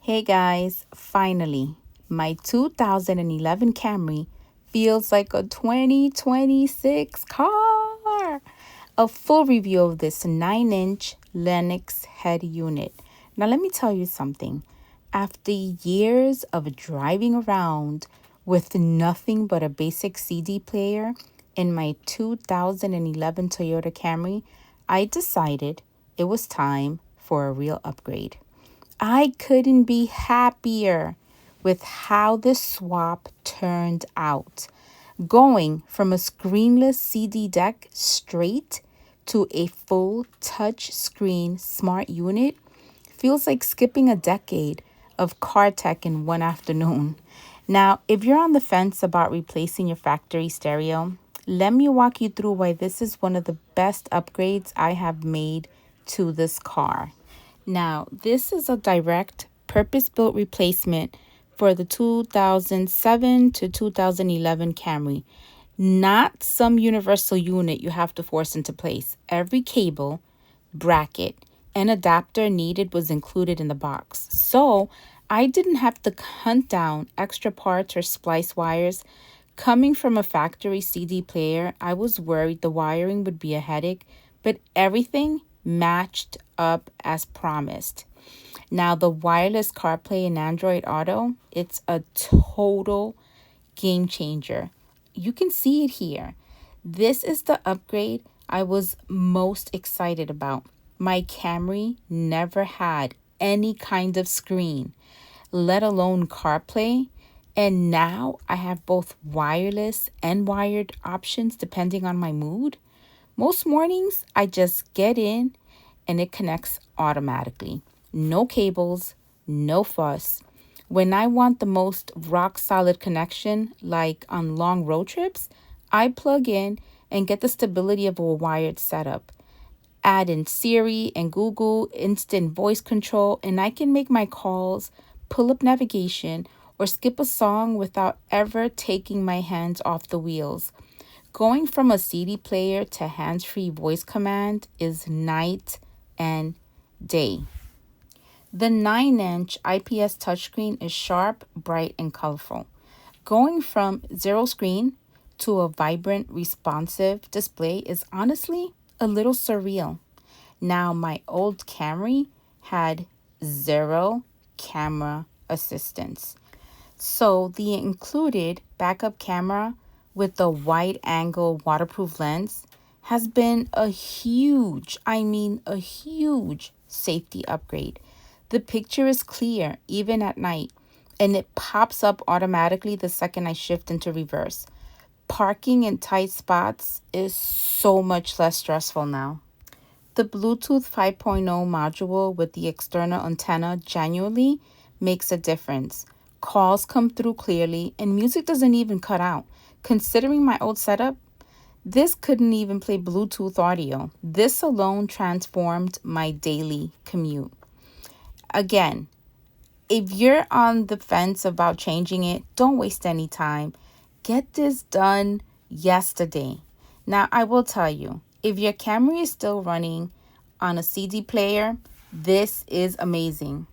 Hey guys, finally, my 2011 Camry feels like a 2026 car. A full review of this 9-inch Lennox head unit. Now let me tell you something. After years of driving around with nothing but a basic CD player in my 2011 Toyota Camry, I decided it was time for a real upgrade. I couldn't be happier with how this swap turned out. Going from a screenless CD deck straight to a full touch screen smart unit feels like skipping a decade of car tech in one afternoon. Now, if you're on the fence about replacing your factory stereo, let me walk you through why this is one of the best upgrades I have made to this car. Now, this is a direct purpose-built replacement for the 2007 to 2011 Camry. Not some universal unit you have to force into place. Every cable, bracket, and adapter needed was included in the box. So I didn't have to hunt down extra parts or splice wires. Coming from a factory CD player, I was worried the wiring would be a headache, but everything matched up as promised. Now, the wireless CarPlay and Android Auto, it's a total game changer. You can see it here. This is the upgrade I was most excited about. My Camry never had any kind of screen, let alone CarPlay. And now I have both wireless and wired options depending on my mood. Most mornings, I just get in and it connects automatically. No cables, no fuss. When I want the most rock-solid connection, like on long road trips, I plug in and get the stability of a wired setup. Add in Siri and Google instant voice control, and I can make my calls, pull up navigation, or skip a song without ever taking my hands off the wheels. Going from a CD player to hands-free voice command is night and day. The 9-inch IPS touchscreen is sharp, bright, and colorful. Going from zero screen to a vibrant, responsive display is honestly a little surreal. Now, my old Camry had zero camera assistance. So the included backup camera with the wide-angle waterproof lens has been a huge safety upgrade. The picture is clear even at night, and it pops up automatically the second I shift into reverse. Parking in tight spots is so much less stressful now. The Bluetooth 5.0 module with the external antenna genuinely makes a difference. Calls come through clearly, and music doesn't even cut out. Considering my old setup, this couldn't even play Bluetooth audio. This alone transformed my daily commute. Again, if you're on the fence about changing it, don't waste any time. Get this done yesterday. Now, I will tell you, if your Camry is still running on a CD player, this is amazing.